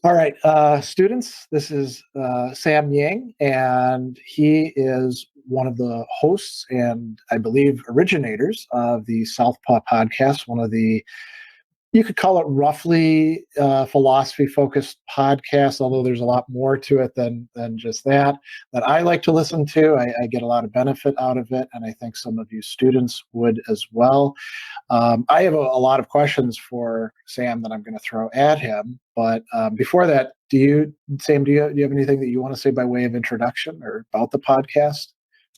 All right, students, this is Sam Yang, and he is one of the hosts and I believe originators of the Southpaw podcast, one of the you could call it roughly philosophy focused podcast, although there's a lot more to it than just that I like to listen to. I get a lot of benefit out of it, and I think some of you students would as well. I have a lot of questions for Sam that I'm going to throw at him, but before that, Sam, do you have anything that you want to say by way of introduction or about the podcast?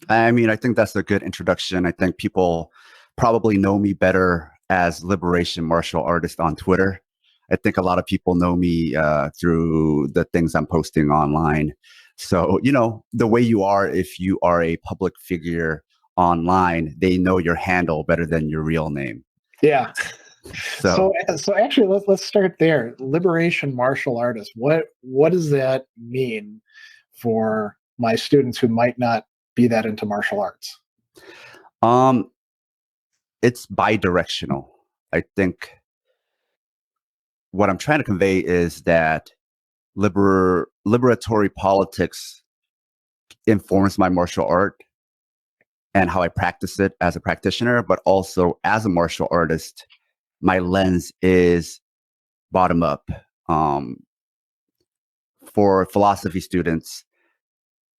I mean, I think that's a good introduction. I think people probably know me better as liberation martial artist on Twitter. I think a lot of people know me through the things I'm posting online. So, the way you are, if you are a public figure online, they know your handle better than your real name. Yeah. So, So actually, let's start there. Liberation martial artist. What does that mean for my students who might not be that into martial arts? um, it's bidirectional. I think what I'm trying to convey is that liberatory politics informs my martial art and how I practice it as a practitioner, but also as a martial artist, my lens is bottom up. Um, for philosophy students,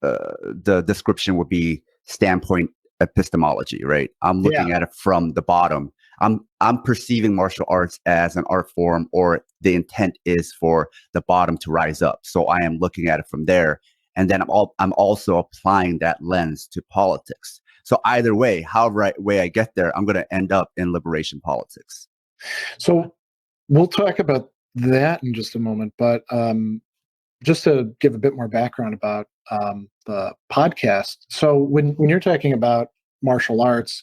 the description would be standpoint epistemology, right? I'm looking at it from the bottom. I'm perceiving martial arts as an art form, or the intent is for the bottom to rise up. So I am looking at it from there, and then I'm also applying that lens to politics. So either way, however way I get there, I'm going to end up in liberation politics. So we'll talk about that in just a moment, but just to give a bit more background about the podcast. So when you're talking about martial arts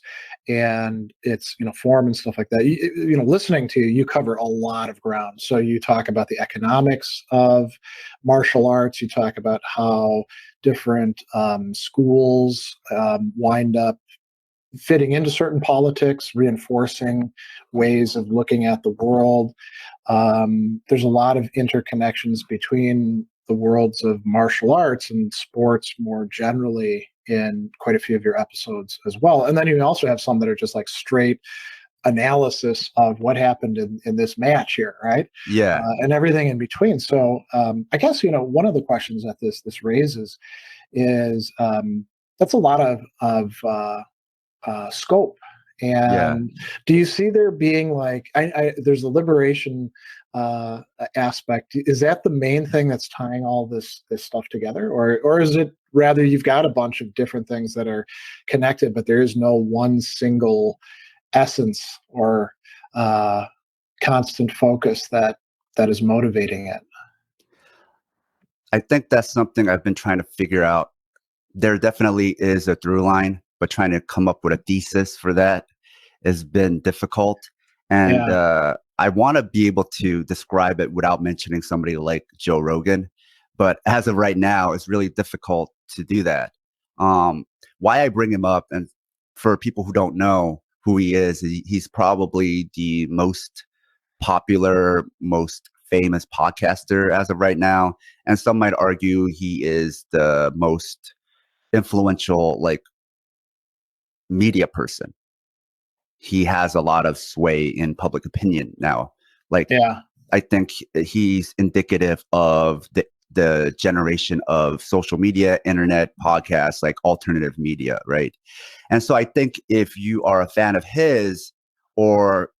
and its form and stuff like that, listening to you cover a lot of ground. So you talk about the economics of martial arts. You talk about how different schools wind up fitting into certain politics, reinforcing ways of looking at the world. There's a lot of interconnections between the worlds of martial arts and sports more generally in quite a few of your episodes as well. And then you also have some that are just like straight analysis of what happened in this match here, right? Yeah. And everything in between. So I guess, one of the questions that this raises is that's a lot of scope. And do you see there being like there's a liberation aspect? Is that the main thing that's tying all this stuff together, or is it rather you've got a bunch of different things that are connected, but there is no one single essence or constant focus that is motivating it? I think that's something I've been trying to figure out. There definitely is a through line, but trying to come up with a thesis for that has been difficult. And I want to be able to describe it without mentioning somebody like Joe Rogan. But as of right now, it's really difficult to do that. Why I bring him up, and for people who don't know who he is, he's probably the most popular, most famous podcaster as of right now. And some might argue he is the most influential, like, media person. He has a lot of sway in public opinion now. I think he's indicative of the generation of social media, internet, podcasts, like alternative media, right? And so I think if you are a fan of his, or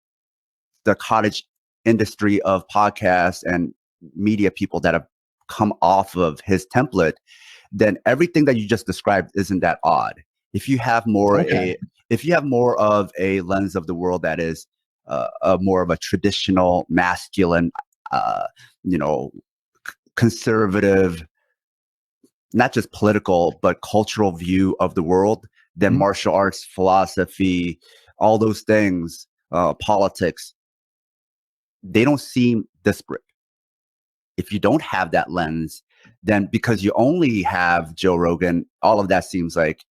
the cottage industry of podcasts and media people that have come off of his template, then everything that you just described isn't that odd. If you have more of a lens of the world that is more of a traditional masculine, conservative, not just political but cultural view of the world, then martial arts, philosophy, all those things, politics, they don't seem disparate. If you don't have that lens, then because you only have Joe Rogan, all of that seems like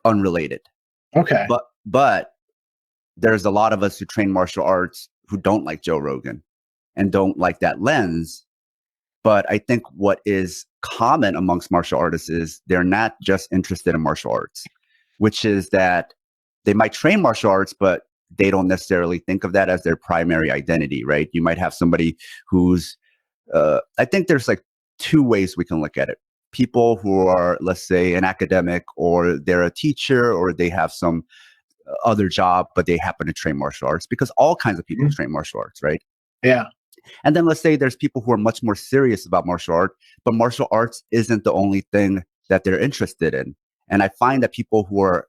unrelated. Okay. But there's a lot of us who train martial arts who don't like Joe Rogan. and don't like that lens. But I think what is common amongst martial artists is they're not just interested in martial arts, which is that they might train martial arts, but they don't necessarily think of that as their primary identity, right? You might have somebody who's, I think there's like two ways we can look at it. People who are, let's say, an academic, or they're a teacher, or they have some other job, but they happen to train martial arts, because all kinds of people train martial arts, right? Yeah. And then let's say there's people who are much more serious about martial art, but martial arts isn't the only thing that they're interested in. And I find that people who are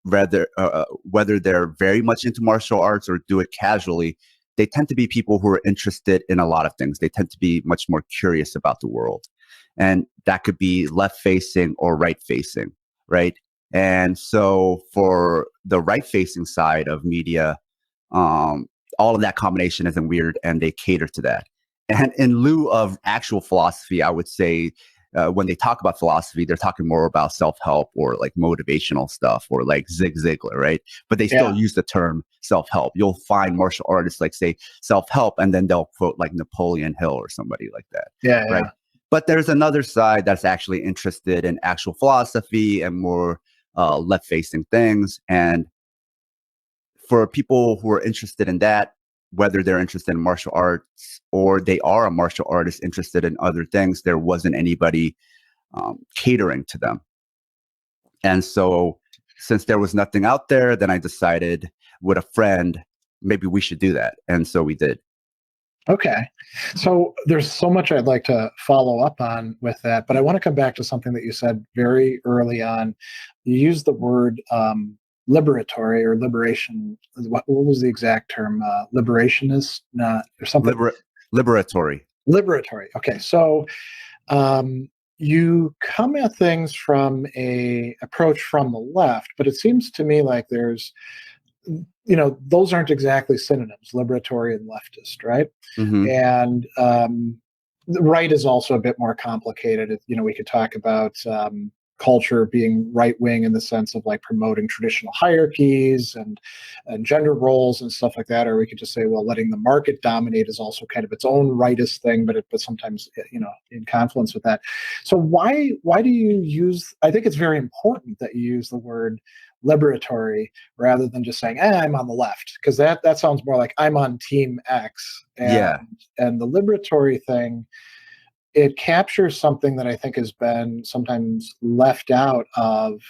whether they're very much into martial arts or do it casually, they tend to be people who are interested in a lot of things. They tend to be much more curious about the world. And that could be left facing or right facing, right? And so for the right facing side of media, all of that combination isn't weird, and they cater to that. And in lieu of actual philosophy, I would say when they talk about philosophy, they're talking more about self-help or like motivational stuff, or like Zig Ziglar, right? But they still use the term self-help. You'll find martial artists like say self-help, and then they'll quote like Napoleon Hill or somebody like that. Yeah. Right. But there's another side that's actually interested in actual philosophy and more left-facing things. And for people who are interested in that, whether they're interested in martial arts or they are a martial artist interested in other things, there wasn't anybody catering to them. And so since there was nothing out there, then I decided with a friend, maybe we should do that. And so we did. Okay. So there's so much I'd like to follow up on with that, but I want to come back to something that you said very early on. You used the word liberatory or liberation. What was the exact term? Liberationist, or something? Liberatory. Liberatory. Okay. So you come at things from a approach from the left, but it seems to me like there's, those aren't exactly synonyms, liberatory and leftist, right? Mm-hmm. And the right is also a bit more complicated. We could talk about culture being right wing in the sense of like promoting traditional hierarchies and gender roles and stuff like that, or we could just say, well, letting the market dominate is also kind of its own rightist thing, but sometimes in confluence with that. So why do you use? I think it's very important that you use the word liberatory rather than just saying, I'm on the left, because that sounds more like I'm on team X. And the liberatory thing, it captures something that I think has been sometimes left out of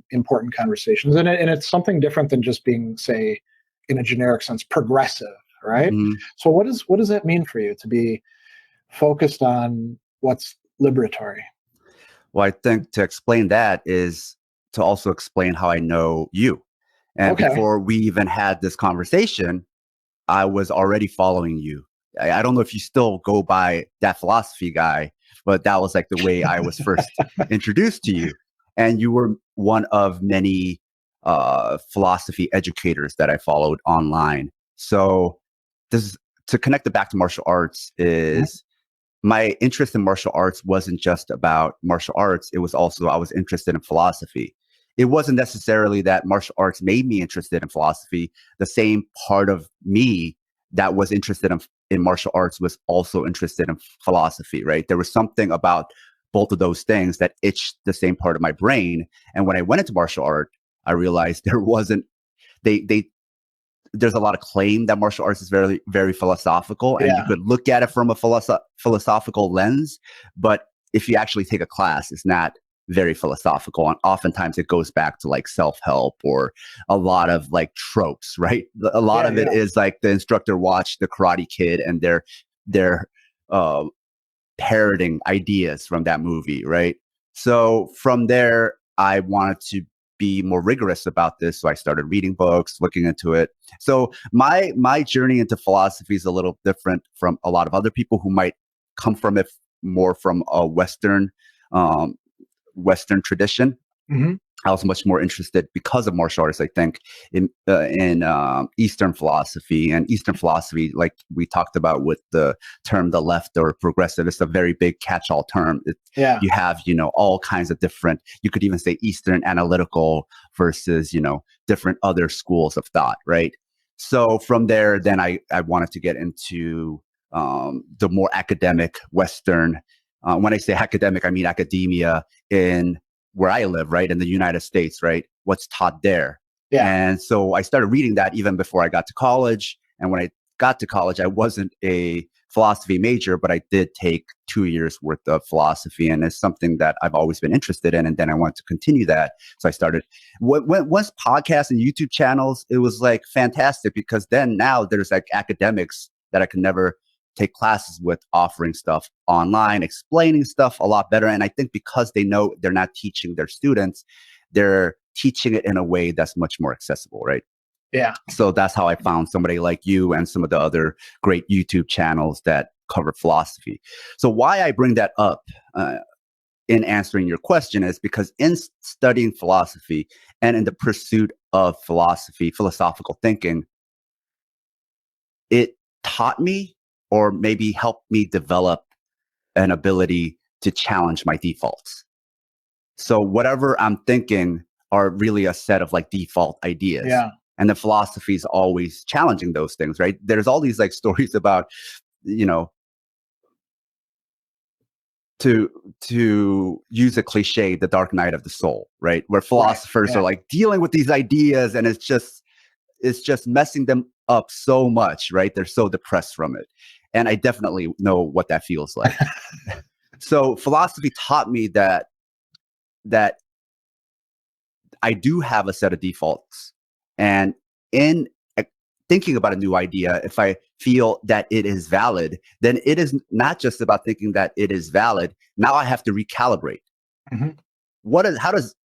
important conversations. And it's something different than just being, say, in a generic sense, progressive, right? Mm-hmm. So what does that mean for you to be focused on what's liberatory? Well, I think to explain that is to also explain how I know you. And before we even had this conversation, I was already following you. I don't know if you still go by that philosophy guy, but that was like the way I was first introduced to you. And you were one of many philosophy educators that I followed online. So to connect it back to martial arts is my interest in martial arts wasn't just about martial arts. It was also, I was interested in philosophy. It wasn't necessarily that martial arts made me interested in philosophy. The same part of me that was interested in martial arts was also interested in philosophy, right? There was something about both of those things that itched the same part of my brain. And when I went into martial art, I realized there wasn't, there's a lot of claim that martial arts is very, very philosophical, and you could look at it from a philosophical lens. But if you actually take a class, it's not very philosophical. And oftentimes it goes back to like self-help or a lot of like tropes, right? A lot of it is like the instructor watched The Karate Kid and they're parroting ideas from that movie, right? So from there, I wanted to be more rigorous about this. So I started reading books, looking into it. So my journey into philosophy is a little different from a lot of other people who might come from it more from a Western tradition. Mm-hmm. I was much more interested because of martial arts, I think, in Eastern philosophy. And Eastern philosophy, like we talked about with the term the left or progressive, it's a very big catch-all term. You have, all kinds of different, you could even say Eastern analytical versus, different other schools of thought, right? So from there, then I wanted to get into the more academic Western. When I say academic, I mean academia in where I live, right, in the United States, right? What's taught there. Yeah. And so I started reading that even before I got to college. And when I got to college, I wasn't a philosophy major, but I did take 2 years worth of philosophy. And it's something that I've always been interested in. And then I wanted to continue that. So I started, once podcasts and YouTube channels, it was like fantastic, because then now there's like academics that I could never take classes with, offering stuff online, explaining stuff a lot better. And I think because they know they're not teaching their students, they're teaching it in a way that's much more accessible, right? Yeah. So that's how I found somebody like you and some of the other great YouTube channels that cover philosophy. So why I bring that up in answering your question is because in studying philosophy and in the pursuit of philosophy, philosophical thinking, it taught me, or maybe helped me develop, an ability to challenge my defaults. So whatever I'm thinking are really a set of like default ideas. Yeah. And the philosophy is always challenging those things, right? There's all these like stories about, you know, to use a cliche, the dark night of the soul, right? Where philosophers Right. Yeah. are like dealing with these ideas, and it's just messing them up so much, right? They're so depressed from it. And I definitely know what that feels like. So philosophy taught me that I do have a set of defaults. And in thinking about a new idea, if I feel that it is valid, then it is not just about thinking that it is valid. Now I have to recalibrate. Mm-hmm.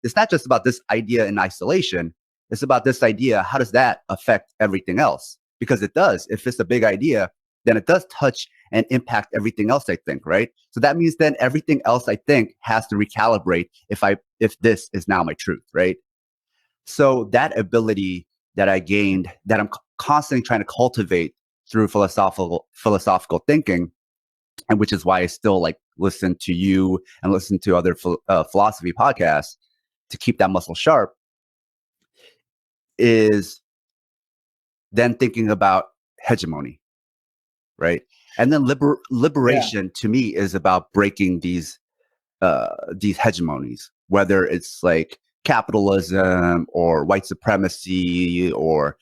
It's not just about this idea in isolation. It's about this idea. How does that affect everything else? Because it does. If it's a big idea, then it does touch and impact everything else I think, right? So that means then everything else I think has to recalibrate if this is now my truth, right? So that ability that I gained, that I'm constantly trying to cultivate through philosophical thinking, and which is why I still like listen to you and listen to other philosophy podcasts to keep that muscle sharp, is then thinking about hegemony, right? And then liberation to me is about breaking these hegemonies, whether it's like capitalism or white supremacy or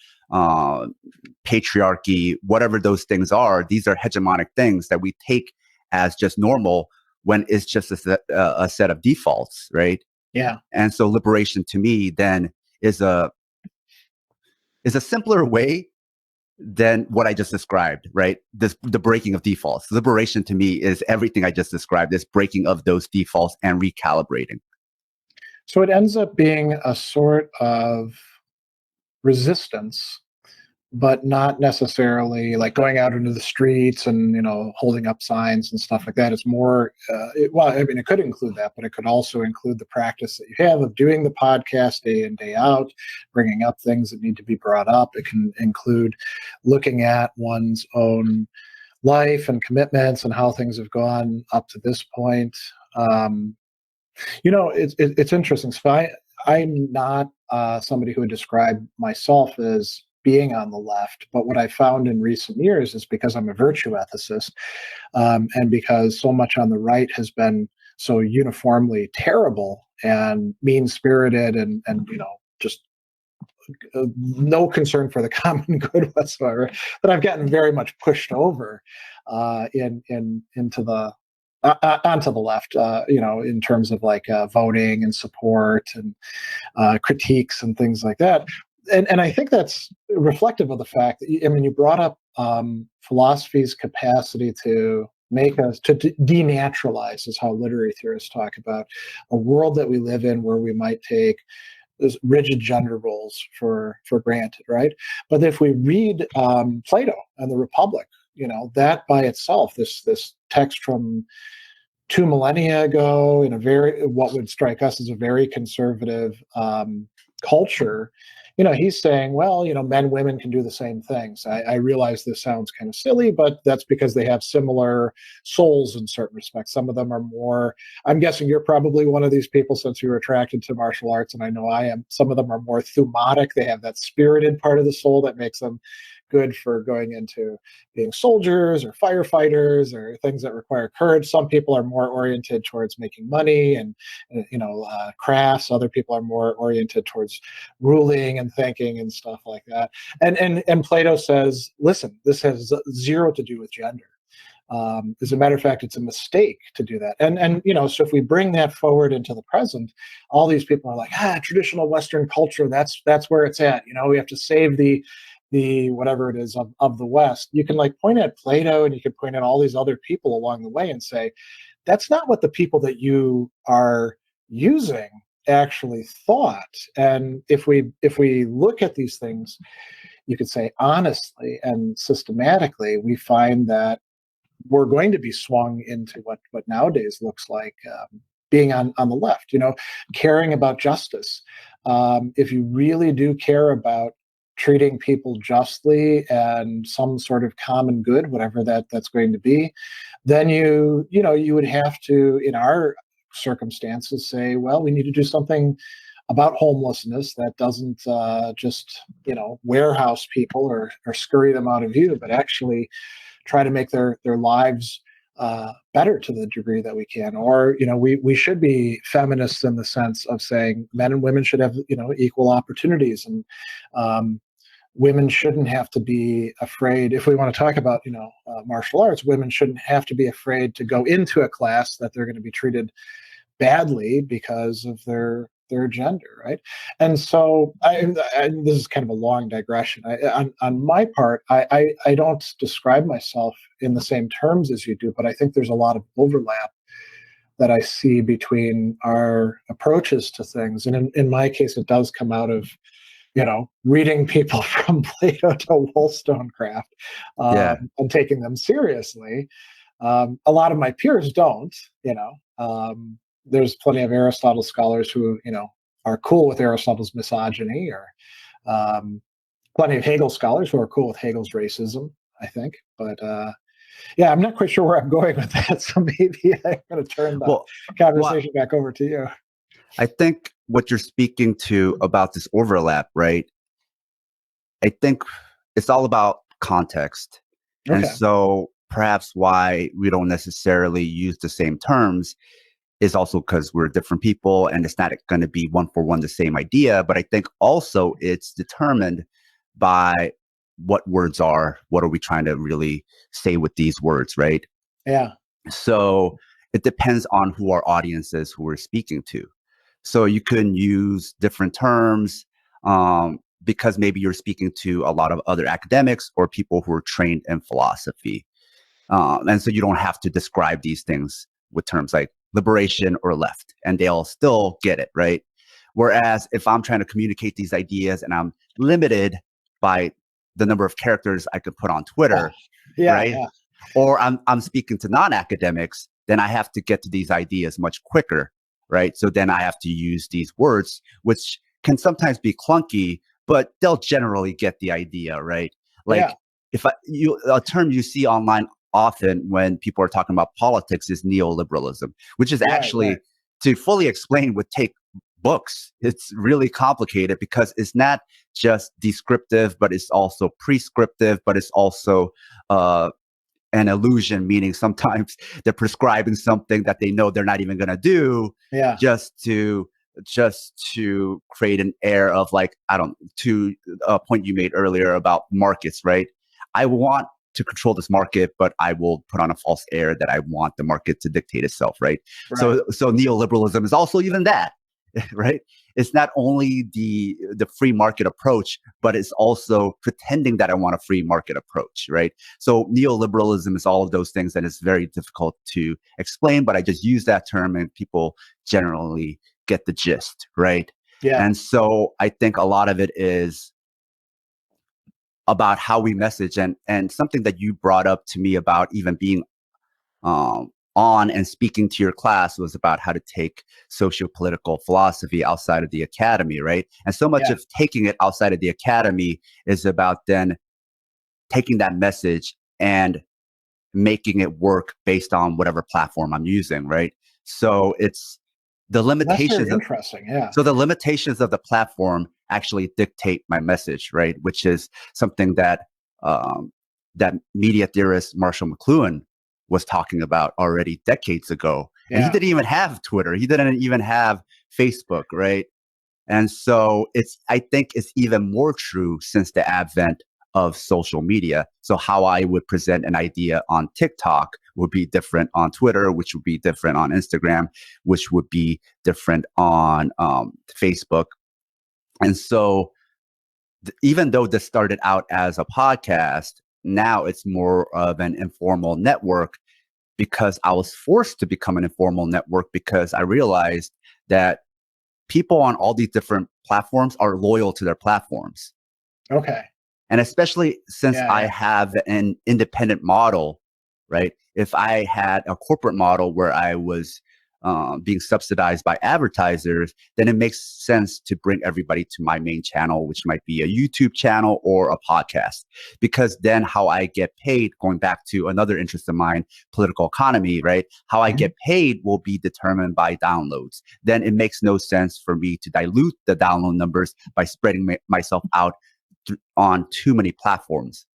patriarchy, whatever those things are. These are hegemonic things that we take as just normal when it's just a set of defaults, right? Yeah. And so liberation to me then is a simpler way than what I just described, right? The breaking of defaults. Liberation to me is everything I just described, this breaking of those defaults and recalibrating. So it ends up being a sort of resistance, but not necessarily like going out into the streets and, holding up signs and stuff like that. It's more, it could include that, but it could also include the practice that you have of doing the podcast day in, day out, bringing up things that need to be brought up. It can include looking at one's own life and commitments and how things have gone up to this point. It's interesting. So I'm not somebody who would describe myself as being on the left, but what I found in recent years is because I'm a virtue ethicist, and because so much on the right has been so uniformly terrible and mean-spirited and just no concern for the common good whatsoever, that I've gotten very much pushed over into the onto the left, in terms of like voting and support and critiques and things like that. And I think that's reflective of the fact that, you brought up philosophy's capacity to make us, to denaturalize, is how literary theorists talk about a world that we live in where we might take those rigid gender roles for granted, right? But if we read Plato and the Republic, that by itself, this text from 2 millennia ago, in what would strike us as a very conservative culture, he's saying, well, men, women can do the same things. I realize this sounds kind of silly, but that's because they have similar souls in certain respects. Some of them are more, I'm guessing you're probably one of these people since you were attracted to martial arts, and I know I am. Some of them are more thumatic. They have that spirited part of the soul that makes them good for going into being soldiers or firefighters or things that require courage. Some people are more oriented towards making money and crafts. Other people are more oriented towards ruling and thinking and stuff like that. And Plato says, listen, this has zero to do with gender. As a matter of fact, it's a mistake to do that. And so if we bring that forward into the present, all these people are like, traditional Western culture, that's where it's at. We have to save the whatever it is of the West. You can point at Plato, and you can point at all these other people along the way and say, that's not what the people that you are using actually thought. And if we look at these things, you could say honestly and systematically, we find that we're going to be swung into what nowadays looks like being on the left, caring about justice. If you really do care about treating people justly and some sort of common good, whatever that's going to be, then you would have to, in our circumstances, say, well, we need to do something about homelessness that doesn't just warehouse people or scurry them out of view, but actually try to make their lives better to the degree that we can. Or we should be feminists in the sense of saying men and women should have equal opportunities, and women shouldn't have to be afraid. If we want to talk about martial arts, women shouldn't have to be afraid to go into a class that they're going to be treated badly because of their gender, right? And so this is kind of a long digression. On my part, I don't describe myself in the same terms as you do, but I think there's a lot of overlap that I see between our approaches to things. And in my case, it does come out of reading people from Plato to Wollstonecraft and taking them seriously. A lot of my peers don't, there's plenty of Aristotle scholars who, are cool with Aristotle's misogyny, or plenty of Hegel scholars who are cool with Hegel's racism, I think. But I'm not quite sure where I'm going with that. So maybe I'm going to turn the conversation back over to you. I think what you're speaking to about this overlap, right? I think it's all about context. Okay. And so perhaps why we don't necessarily use the same terms is also because we're different people, and it's not going to be one for one the same idea. But I think also it's determined by what words are, what are we trying to really say with these words, right? Yeah. So it depends on who our audience is, who we're speaking to. So you can use different terms because maybe you're speaking to a lot of other academics or people who are trained in philosophy. And so you don't have to describe these things with terms like liberation or left, and they'll still get it, right? Whereas if I'm trying to communicate these ideas and I'm limited by the number of characters I could put on Twitter, right? Yeah. Or I'm speaking to non-academics, then I have to get to these ideas much quicker, right? So then I have to use these words, which can sometimes be clunky, but they'll generally get the idea, right? Like a term you see online often when people are talking about politics is neoliberalism, which is actually, to fully explain, would take books. It's really complicated because it's not just descriptive, but it's also prescriptive, but it's also an illusion, meaning sometimes they're prescribing something that they know they're not even going to do, just to create an air of to a point you made earlier about markets, right? I want to control this market, but I will put on a false air that I want the market to dictate itself, right? So neoliberalism is also even that, right? It's not only the free market approach, but it's also pretending that I want a free market approach, right? So neoliberalism is all of those things, and it's very difficult to explain, but I just use that term and people generally get the gist, right? Yeah. And so I think a lot of it is about how we message, and something that you brought up to me about even being on and speaking to your class was about how to take socio-political philosophy outside of the academy, right? And so much of taking it outside of the academy is about then taking that message and making it work based on whatever platform I'm using, right? So it's the limitations. That's very interesting, yeah. So the limitations of the platform actually dictate my message, right? Which is something that that media theorist Marshall McLuhan was talking about already decades ago. And he didn't even have Twitter. He didn't even have Facebook, right? And so I think it's even more true since the advent of social media. So how I would present an idea on TikTok would be different on Twitter, which would be different on Instagram, which would be different on Facebook. And so even though this started out as a podcast, now it's more of an informal network, because I was forced to become an informal network because I realized that people on all these different platforms are loyal to their platforms. Okay. And especially since I have an independent model, right? If I had a corporate model where I was being subsidized by advertisers, then it makes sense to bring everybody to my main channel, which might be a YouTube channel or a podcast. Because then how I get paid, going back to another interest of mine, political economy, right? How I get paid will be determined by downloads. Then it makes no sense for me to dilute the download numbers by spreading myself out on too many platforms.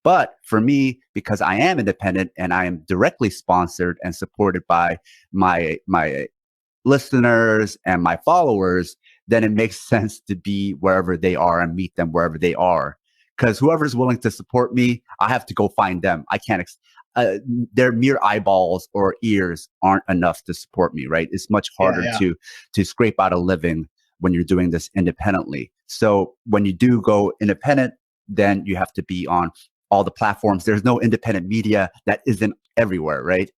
But for me, because I am independent and I am directly sponsored and supported by my listeners and my followers, then it makes sense to be wherever they are and meet them wherever they are. Because whoever's willing to support me, I have to go find them. I can't, their mere eyeballs or ears aren't enough to support me, right? It's much harder to scrape out a living when you're doing this independently. So when you do go independent, then you have to be on all the platforms. There's no independent media that isn't everywhere, right?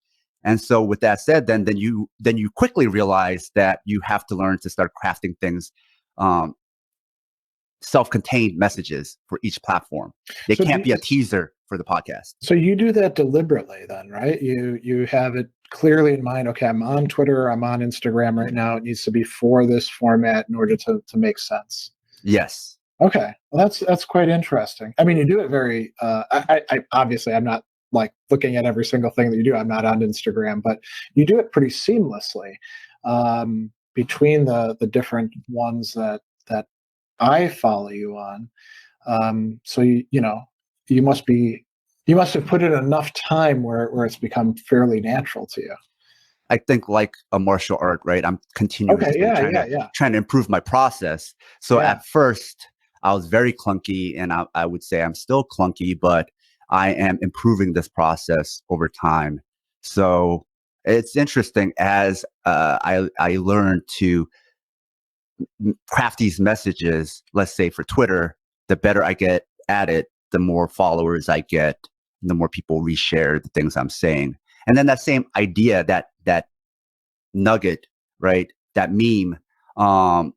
And so with that said, then you quickly realize that you have to learn to start crafting things, self-contained messages for each platform. They can't be a teaser for the podcast. So you do that deliberately then, right? You have it clearly in mind. Okay, I'm on Twitter, I'm on Instagram right now. It needs to be for this format in order to make sense. Yes. Okay, well, that's quite interesting. I mean, you do it very. I obviously I'm not like looking at every single thing that you do. I'm not on Instagram, but you do it pretty seamlessly between the different ones that I follow you on. So you must have put in enough time where it's become fairly natural to you. I think like a martial art, right? I'm continuously trying to improve my process. So at first I was very clunky, and I would say I'm still clunky, but I am improving this process over time. So it's interesting as I learn to craft these messages. Let's say for Twitter, the better I get at it, the more followers I get, the more people reshare the things I'm saying. And then that same idea, that nugget, right? That meme,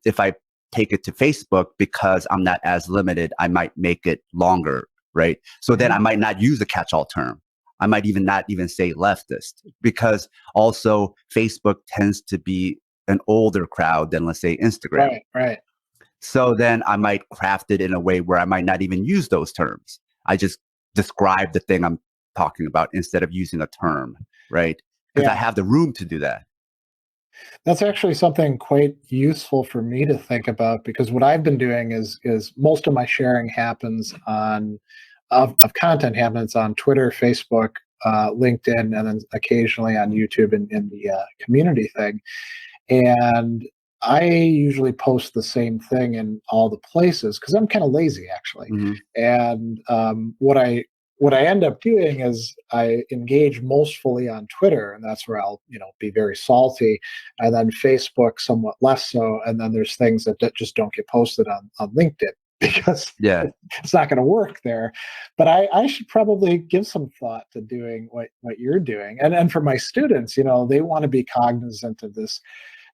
if I take it to Facebook, because I'm not as limited, I might make it longer, right? So then I might not use a catch-all term. I might not even say leftist, because also Facebook tends to be an older crowd than, let's say, Instagram. Right. So then I might craft it in a way where I might not even use those terms. I just describe the thing I'm talking about instead of using a term, right? Because I have the room to do that. That's actually something quite useful for me to think about, because what I've been doing is most of my sharing happens of content happens on Twitter, Facebook, LinkedIn, and then occasionally on YouTube in the community thing. And I usually post the same thing in all the places because I'm kind of lazy, actually. And what I end up doing is I engage most fully on Twitter, and that's where I'll be very salty, and then Facebook somewhat less so, and then there's things that just don't get posted on LinkedIn because it's not going to work there. But I should probably give some thought to doing what you're doing, and for my students, they want to be cognizant of this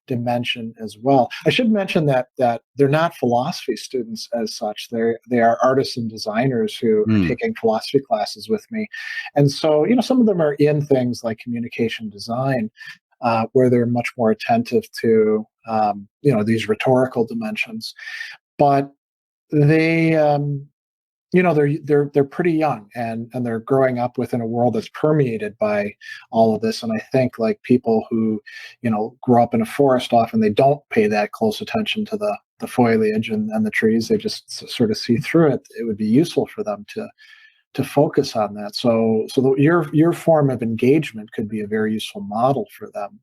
dimension as well. I should mention that they're not philosophy students as such. They are artists and designers who are taking philosophy classes with me, and so some of them are in things like communication design, where they're much more attentive to these rhetorical dimensions. But they they're pretty young, and they're growing up within a world that's permeated by all of this. And I think like people who, grow up in a forest, often they don't pay that close attention to the foliage and the trees. They just sort of see through it. It would be useful for them to to focus on that. So your form of engagement could be a very useful model for them.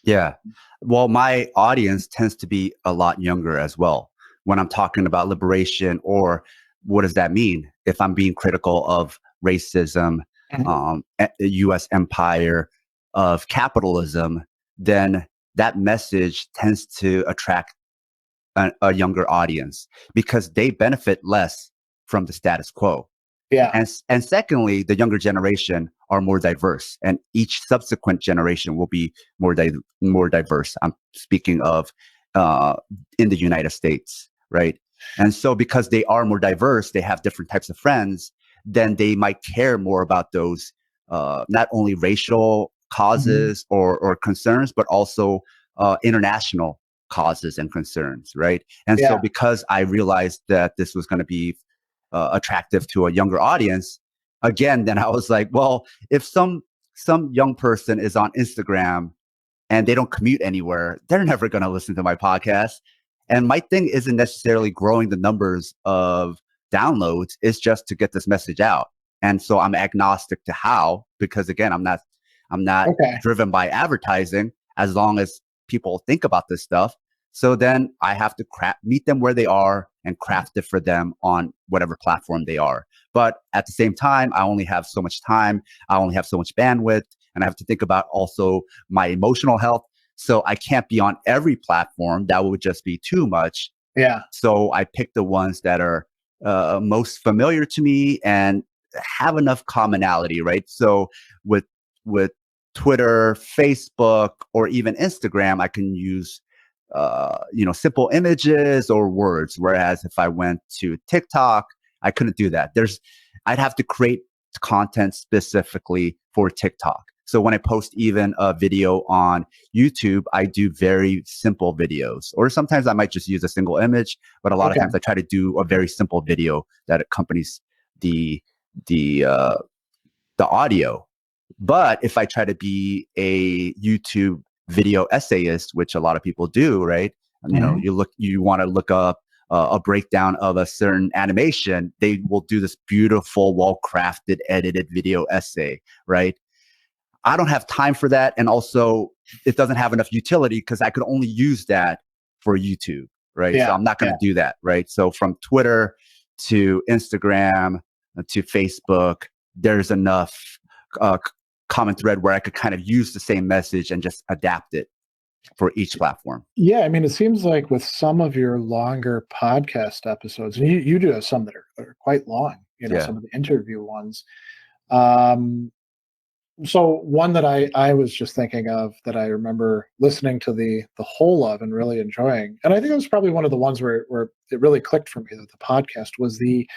Yeah. Well, my audience tends to be a lot younger as well. When I'm talking about liberation, or what does that mean? If I'm being critical of racism, US empire, of capitalism, then that message tends to attract a younger audience because they benefit less from the status quo. Yeah. And secondly, the younger generation are more diverse, and each subsequent generation will be more diverse. I'm speaking of in the United States, right? And so, because they are more diverse, they have different types of friends. Then they might care more about those not only racial causes or concerns, but also international causes and concerns, right? And so, Yeah. because I realized that this was going to be attractive to a younger audience, again, then I was like, well, if some young person is on Instagram and they don't commute anywhere, they're never going to listen to my podcast. And my thing isn't necessarily growing the numbers of downloads; it's just to get this message out. And so I'm agnostic to how, because again, I'm not Okay. driven by advertising as long as people think about this stuff. So then I have to meet them where they are and craft it for them on whatever platform they are. But at the same time, I only have so much time. I only have so much bandwidth, and I have to think about also my emotional health. So I can't be on every platform. That would just be too much. Yeah. So I pick the ones that are most familiar to me and have enough commonality, right? So with Twitter, Facebook, or even Instagram, I can use simple images or words. Whereas if I went to TikTok, I couldn't do that. I'd have to create content specifically for TikTok. So when I post even a video on YouTube, I do very simple videos, or sometimes I might just use a single image, but a lot of times I try to do a very simple video that accompanies the the uh, the audio. But if I try to be a YouTube video essayist, which a lot of people do, right? You want to look up a breakdown of a certain animation, they will do this beautiful, well-crafted, edited video essay, right? I don't have time for that. And also, it doesn't have enough utility because I could only use that for YouTube, right? Yeah. So I'm not going to do that, right? So from Twitter to Instagram to Facebook, there's enough common thread where I could kind of use the same message and just adapt it for each platform. Yeah, I mean, it seems like with some of your longer podcast episodes, and you do have some that are quite long, some of the interview ones. So one that I was just thinking of that I remember listening to the whole of and really enjoying, and I think it was probably one of the ones where it really clicked for me that the podcast was the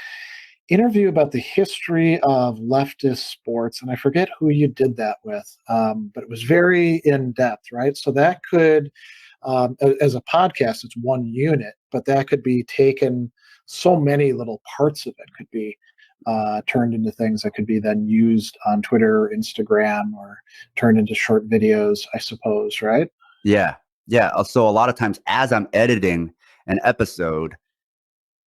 interview about the history of leftist sports, and I forget who you did that with, but it was very in depth, right? So that could, as a podcast, it's one unit, but that could be taken. So many little parts of it could be turned into things that could be then used on Twitter, Instagram, or turned into short videos, I suppose, right? Yeah. So a lot of times as I'm editing an episode,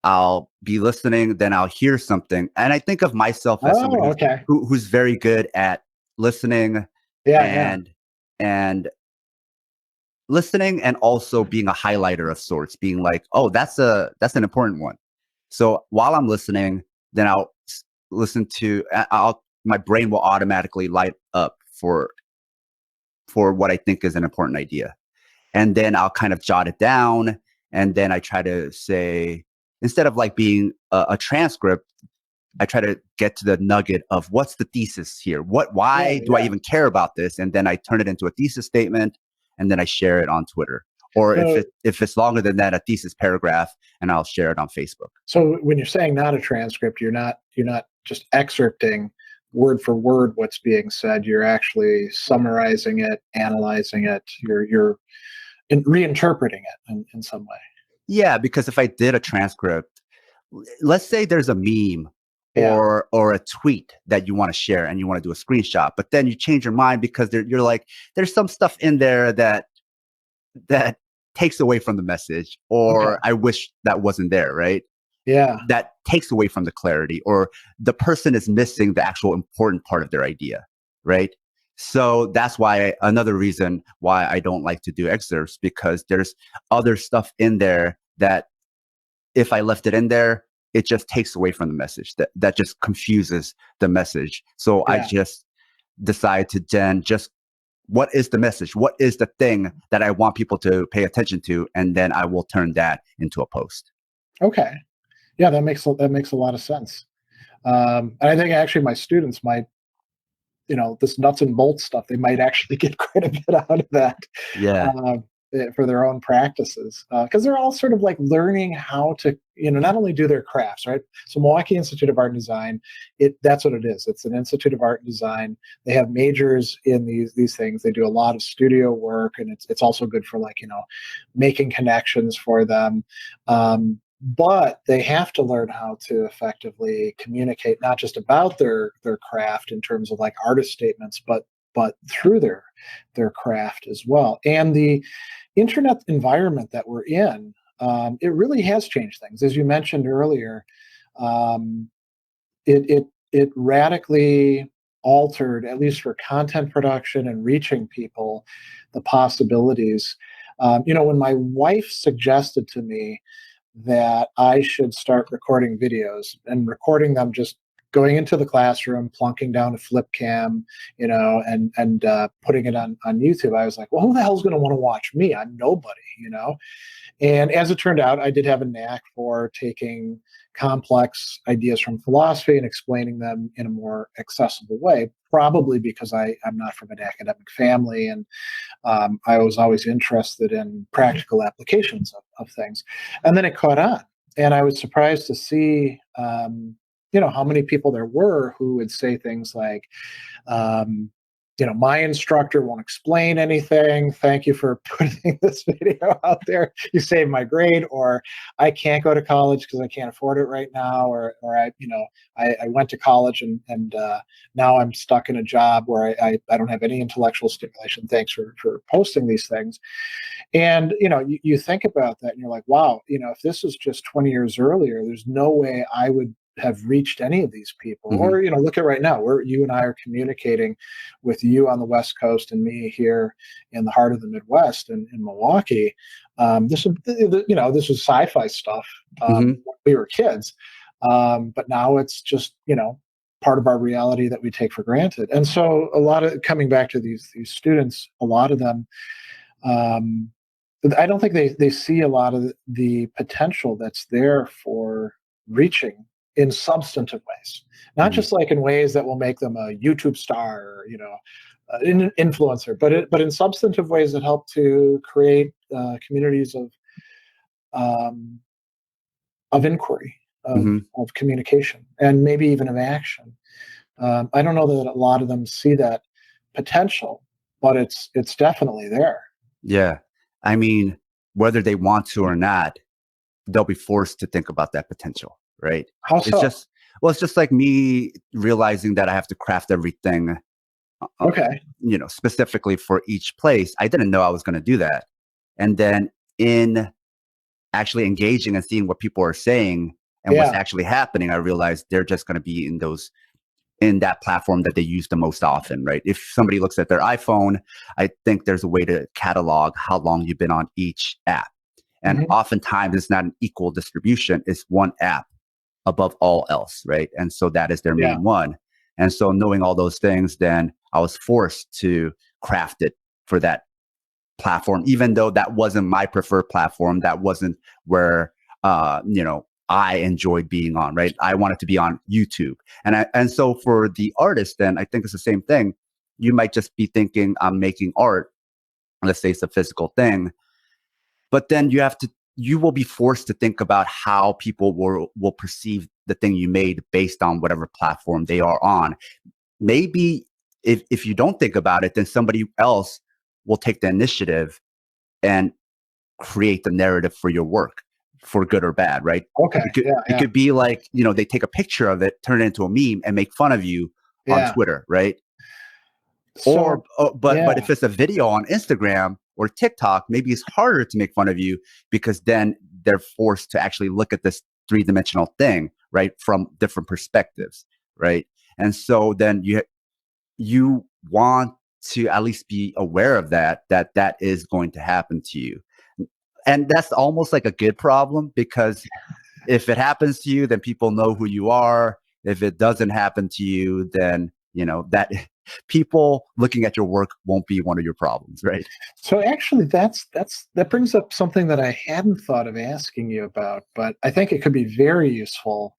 I'll be listening, then I'll hear something. And I think of myself as somebody who's very good at listening and listening, and also being a highlighter of sorts, being like, oh, that's an important one. So while I'm listening, then I'll listen to, my brain will automatically light up for what I think is an important idea. And then I'll kind of jot it down. And then I try to say, instead of like being a transcript, I try to get to the nugget of what's the thesis here? Why do I even care about this? And then I turn it into a thesis statement, and then I share it on Twitter. Or if it's longer than that, a thesis paragraph, and I'll share it on Facebook. So when you're saying not a transcript, you're not just excerpting word for word what's being said. You're actually summarizing it, analyzing it. You're reinterpreting it in some way. Yeah, because if I did a transcript, let's say there's a meme or a tweet that you want to share and you want to do a screenshot, but then you change your mind because you're like, there's some stuff in there that takes away from the message, or I wish that wasn't there, right? Yeah. that takes away from the clarity, or the person is missing the actual important part of their idea, right? So that's why, another reason why I don't like to do excerpts, because there's other stuff in there that if I left it in there, it just takes away from the message. That just confuses the message. So I Yeah. just decide to then just, what is the message? What is the thing that I want people to pay attention to? And then I will turn that into a post. Okay. Yeah, that makes a lot of sense. And I think actually my students might, this nuts and bolts stuff, they might actually get quite a bit out of that. Yeah. uh, for their own practices, because they're all sort of like learning how to, not only do their crafts, right? So Milwaukee Institute of Art and Design, that's what it is. It's an institute of art and design. They have majors in these things. They do a lot of studio work, and it's also good for, like, making connections for them. But they have to learn how to effectively communicate, not just about their craft in terms of like artist statements, but through their craft as well. And the internet environment that we're in, it really has changed things. As you mentioned earlier, um, it radically altered, at least for content production and reaching people, the possibilities. When my wife suggested to me that I should start recording videos and recording them, just going into the classroom, plunking down a flip cam, and putting it on YouTube. I was like, well, who the hell's going to want to watch me? I'm nobody. And as it turned out, I did have a knack for taking complex ideas from philosophy and explaining them in a more accessible way, probably because I'm not from an academic family, and I was always interested in practical applications of things. And then it caught on. And I was surprised to see, how many people there were who would say things like, my instructor won't explain anything. Thank you for putting this video out there. You saved my grade. Or I can't go to college because I can't afford it right now. Or I went to college and now I'm stuck in a job where I don't have any intellectual stimulation. Thanks for posting these things. And, you think about that and you're like, wow, if this was just 20 years earlier, there's no way I would have reached any of these people. Mm-hmm. Or, look at right now, where you and I are communicating with you on the West Coast and me here in the heart of the Midwest in Milwaukee. This was sci-fi stuff when we were kids. But now it's just, part of our reality that we take for granted. And so a lot of, coming back to these students, a lot of them, I don't think they see a lot of the potential that's there for reaching in substantive ways, not just like in ways that will make them a YouTube star or, an influencer, but in substantive ways that help to create communities of inquiry, of communication, and maybe even of action. I don't know that a lot of them see that potential, but it's definitely there. Yeah. I mean, whether they want to or not, they'll be forced to think about that potential, right? How so? It's just like me realizing that I have to craft everything, Okay. specifically for each place. I didn't know I was going to do that. And then in actually engaging and seeing what people are saying and what's actually happening, I realized they're just going to be in that platform that they use the most often, right? If somebody looks at their iPhone, I think there's a way to catalog how long you've been on each app. And oftentimes it's not an equal distribution. It's one app above all else, right? And so that is their main one. And so knowing all those things, then I was forced to craft it for that platform, even though that wasn't my preferred platform. That wasn't where, I enjoyed being on, right? I wanted to be on YouTube. And so for the artist, then I think it's the same thing. You might just be thinking, I'm making art. Let's say it's a physical thing. But then you will be forced to think about how people will perceive the thing you made based on whatever platform they are on. Maybe if you don't think about it, then somebody else will take the initiative and create the narrative for your work, for good or bad, right? Okay. It could be like, they take a picture of it, turn it into a meme and make fun of you on Twitter, right? So, but if it's a video on Instagram or TikTok, maybe it's harder to make fun of you because then they're forced to actually look at this three-dimensional thing, right? From different perspectives, right? And so then you want to at least be aware of that is going to happen to you. And that's almost like a good problem, because if it happens to you, then people know who you are. If it doesn't happen to you, then, that people looking at your work won't be one of your problems, right? So actually, that brings up something that I hadn't thought of asking you about, but I think it could be very useful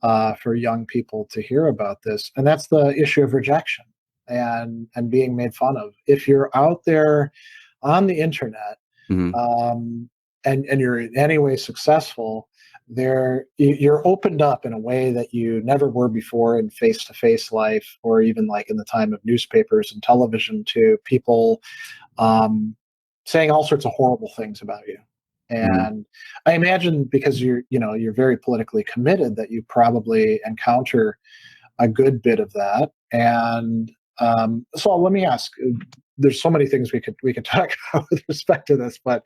for young people to hear about this, and that's the issue of rejection and being made fun of. If you're out there on the internet, Mm-hmm. And you're in any way successful, you're opened up in a way that you never were before in face-to-face life, or even like in the time of newspapers and television, to people saying all sorts of horrible things about you. And I imagine, because you're very politically committed, that you probably encounter a good bit of that. And so let me ask, there's so many things we could talk about with respect to this, but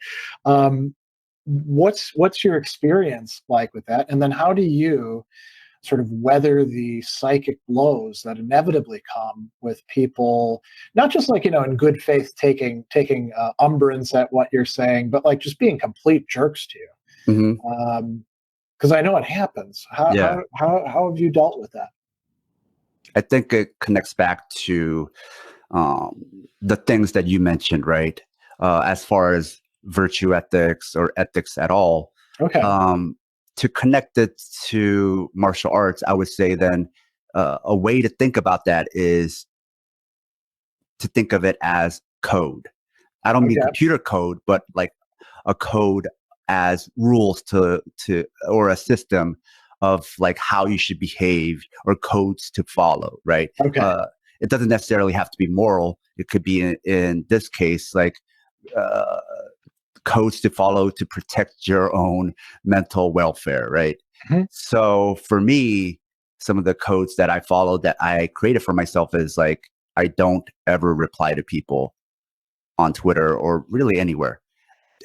what's your experience like with that? And then how do you sort of weather the psychic blows that inevitably come with people, not just like, in good faith taking umbrance at what you're saying, but like just being complete jerks to you? Mm-hmm. Because I know it happens. Yeah. How have you dealt with that? I think it connects back to the things that you mentioned, right? As far as virtue ethics or ethics at all. Okay. To connect it to martial arts, I would say then a way to think about that is to think of it as code. I don't mean computer code, but like a code as rules to or a system of like how you should behave, or codes to follow, right? Okay. It doesn't necessarily have to be moral. It could be in this case, like codes to follow to protect your own mental welfare, right? Mm-hmm. So for me, some of the codes that I follow, that I created for myself, is like, I don't ever reply to people on Twitter or really anywhere.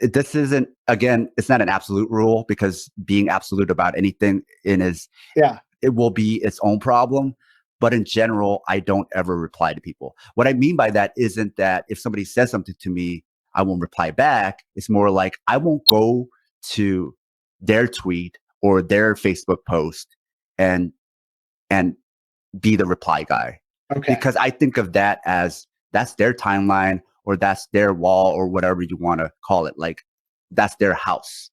This isn't, again, it's not an absolute rule, because being absolute about anything it will be its own problem. But in general, I don't ever reply to people. What I mean by that isn't that if somebody says something to me, I won't reply back. It's more like I won't go to their tweet or their Facebook post and be the reply guy. Okay. Because I think of that as that's their timeline, or that's their wall, or whatever you want to call it. Like, that's their house.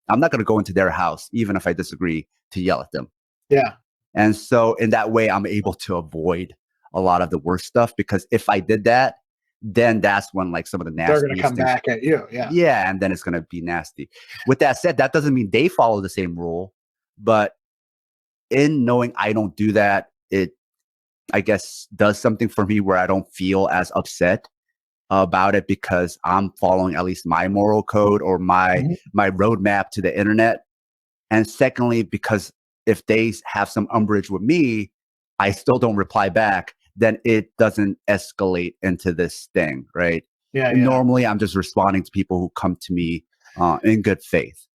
I'm not going to go into their house, even if I disagree, to yell at them. Yeah. And so in that way, I'm able to avoid a lot of the worst stuff, because if I did that, then that's when like some of the nasty they're going to come back at you. Yeah. Yeah. And then it's going to be nasty. With that said, that doesn't mean they follow the same rule, but in knowing I don't do that, it, I guess, does something for me where I don't feel as upset about it, because I'm following at least my moral code, or my roadmap to the internet. And secondly, because if they have some umbrage with me, I still don't reply back, then it doesn't escalate into this thing, right? Yeah. Normally, I'm just responding to people who come to me in good faith.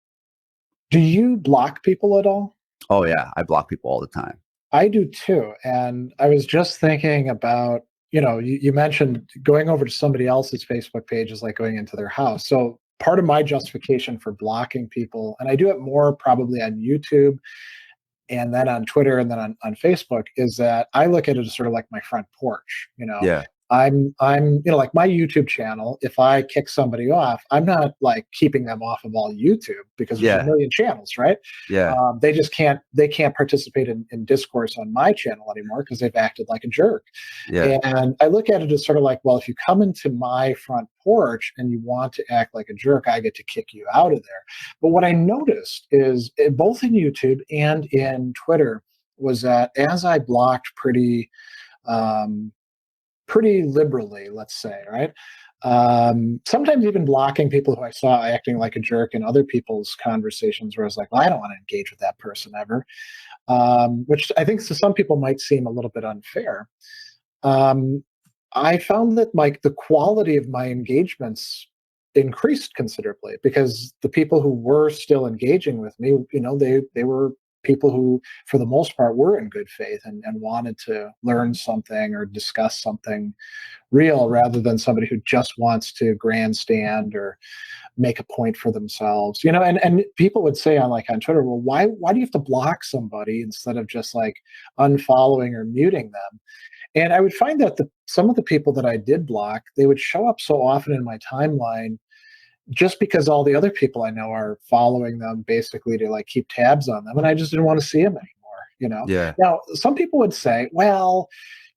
Do you block people at all? Oh, yeah. I block people all the time. I do too. And I was just thinking about, you mentioned going over to somebody else's Facebook page is like going into their house. So part of my justification for blocking people, and I do it more probably on YouTube and then on Twitter and then on Facebook, is that I look at it as sort of like my front porch. Yeah. I'm like my YouTube channel, if I kick somebody off, I'm not like keeping them off of all YouTube, because there's a million channels, right? Yeah. They can't participate in discourse on my channel anymore because they've acted like a jerk. Yeah. And I look at it as sort of like, well, if you come into my front porch and you want to act like a jerk, I get to kick you out of there. But what I noticed is, both in YouTube and in Twitter, was that as I blocked pretty liberally, let's say, right? Sometimes even blocking people who I saw acting like a jerk in other people's conversations, where I was like, well, I don't want to engage with that person ever, which I think to some people might seem a little bit unfair. I found that like the quality of my engagements increased considerably, because the people who were still engaging with me, they were people who, for the most part, were in good faith and wanted to learn something or discuss something real, rather than somebody who just wants to grandstand or make a point for themselves. And people would say on Twitter, well, why do you have to block somebody instead of just like unfollowing or muting them? And I would find that some of the people that I did block, they would show up so often in my timeline just because all the other people I know are following them basically to like keep tabs on them. And I just didn't want to see them anymore. Yeah. Now, some people would say, well,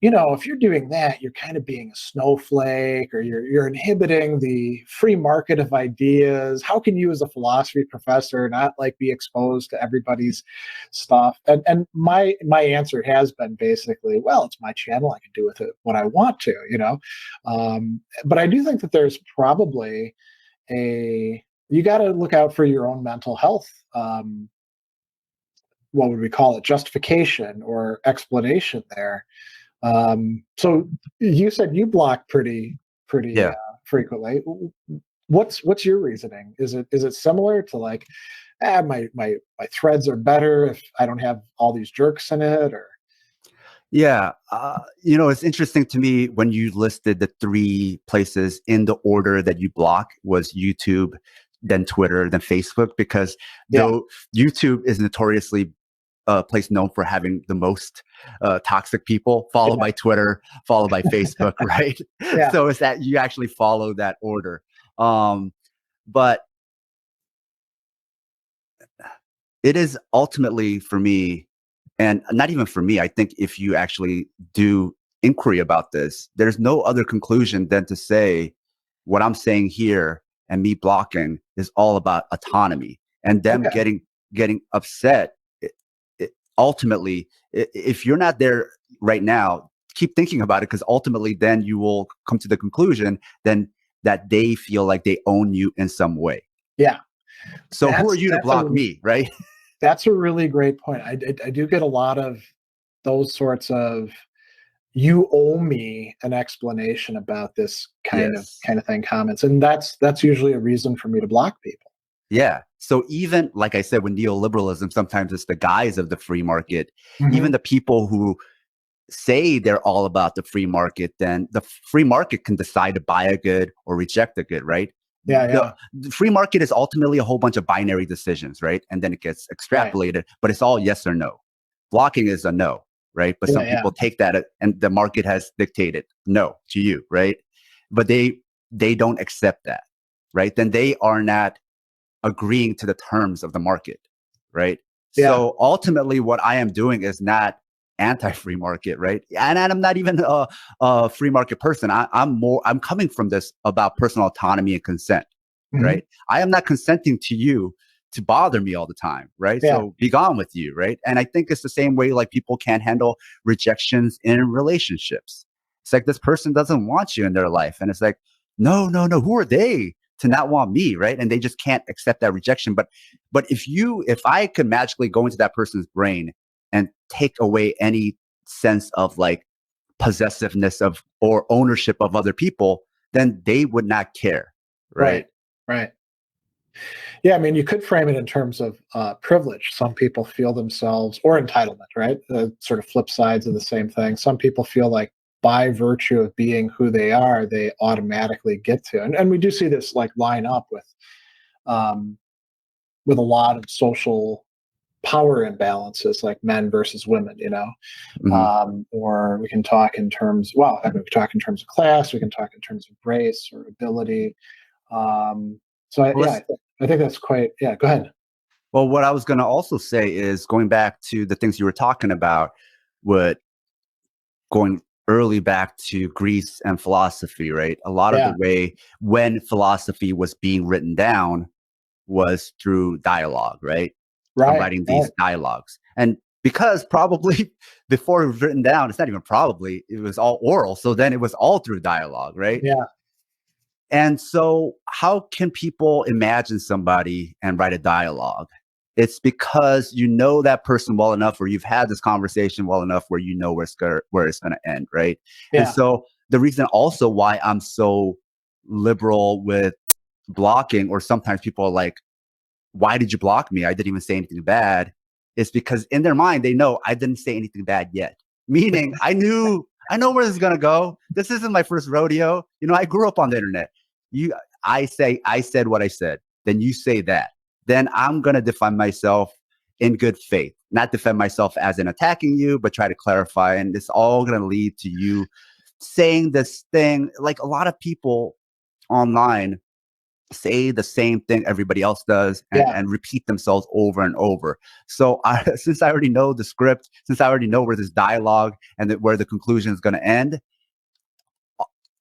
if you're doing that, you're kind of being a snowflake, or you're inhibiting the free market of ideas. How can you, as a philosophy professor, not like be exposed to everybody's stuff? And my answer has been basically, well, it's my channel. I can do with it what I want to, But I do think that there's probably you got to look out for your own mental health. What would we call it? Justification or explanation there. So you said you block pretty Yeah. frequently. What's your reasoning? Is it similar to like, my threads are better if I don't have all these jerks in it, or? Yeah. It's interesting to me when you listed the 3 places in the order that you block was YouTube, then Twitter, then Facebook, because though YouTube is notoriously a place known for having the most toxic people, followed by Twitter, followed by Facebook, right? Yeah. So it's that you actually follow that order. But it is ultimately for me, and not even for me, I think if you actually do inquiry about this, there's no other conclusion than to say what I'm saying here and me blocking is all about autonomy and them getting upset. Ultimately, if you're not there right now, keep thinking about it, because ultimately then you will come to the conclusion then that they feel like they own you in some way. Yeah. So who are you to block me, right? That's a really great point. I do get a lot of those sorts of, you owe me an explanation about this kind of thing comments. And that's usually a reason for me to block people. Yeah. So even like I said, with neoliberalism, sometimes it's the guise of the free market. Mm-hmm. Even the people who say they're all about the free market, then the free market can decide to buy a good or reject a good, right? The free market is ultimately a whole bunch of binary decisions, right? And then it gets extrapolated, but it's all yes or no. Blocking is a no, right? But some people take that and the market has dictated no to you, right? But they don't accept that, right? Then they are not agreeing to the terms of the market, right? Yeah. So ultimately what I am doing is not anti-free market, right? And I'm not even a free market person. I'm coming from this about personal autonomy and consent, right? I am not consenting to you to bother me all the time, right? So be gone with you, right? And I think it's the same way like people can't handle rejections in relationships. It's like this person doesn't want you in their life. And it's like, no, who are they to not want me, right? And they just can't accept that rejection. But if I could magically go into that person's brain and take away any sense of like possessiveness of or ownership of other people, then they would not care, right? Right. Yeah, I mean, you could frame it in terms of privilege. Some people feel themselves, or entitlement, right? Sort of flip sides of the same thing. Some people feel like by virtue of being who they are, they automatically get to. And we do see this like line up with a lot of social power imbalances, like men versus women, or we can talk in terms, we can talk in terms of class, we can talk in terms of race or ability. I think that's quite, go ahead. Well, what I was going to also say is going back to the things you were talking about, going early back to Greece and philosophy, right? A lot of the way when philosophy was being written down was through dialogue, right? I'm writing these dialogues. And because probably before it was written down, it's not even probably, it was all oral. So then it was all through dialogue, right? Yeah. And so how can people imagine somebody and write a dialogue? It's because you know that person well enough, or you've had this conversation well enough where you know where it's going to end, right? Yeah. And so the reason also why I'm so liberal with blocking, or sometimes people are like, why did you block me? I didn't even say anything bad. It's because in their mind, they know I didn't say anything bad yet. Meaning I know where this is going to go. This isn't my first rodeo. You know, I grew up on the internet. I said what I said. Then you say that. Then I'm going to defend myself in good faith, not defend myself as in attacking you, but try to clarify. And it's all going to lead to you saying this thing. Like a lot of people online say the same thing everybody else does, and repeat themselves over and over. So since I already know the script, since I already know where this dialogue and where the conclusion is going to end,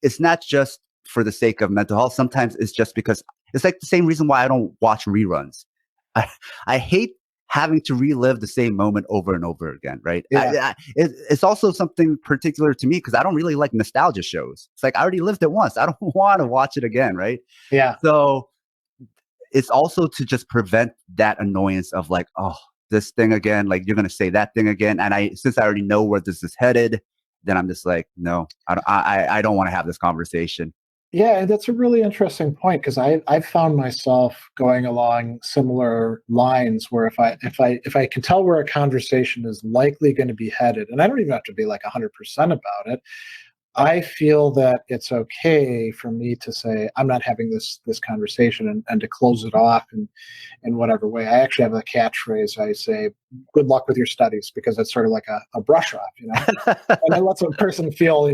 it's not just for the sake of mental health. Sometimes it's just because it's like the same reason why I don't watch reruns. I hate having to relive the same moment over and over again, right? It's also something particular to me because I don't really like nostalgia shows. It's like I already lived it once. I don't want to watch it again, right? Yeah. So it's also to just prevent that annoyance of like, oh, this thing again, like you're going to say that thing again. And since I already know where this is headed, then I'm just like, no, I don't want to have this conversation. Yeah, that's a really interesting point because I've found myself going along similar lines where if I can tell where a conversation is likely going to be headed, and I don't even have to be like 100% about it, I feel that it's okay for me to say I'm not having this conversation and to close it off in whatever way. I actually have a catchphrase. I say, "Good luck with your studies," because it's sort of like a brush off, and it lets a person feel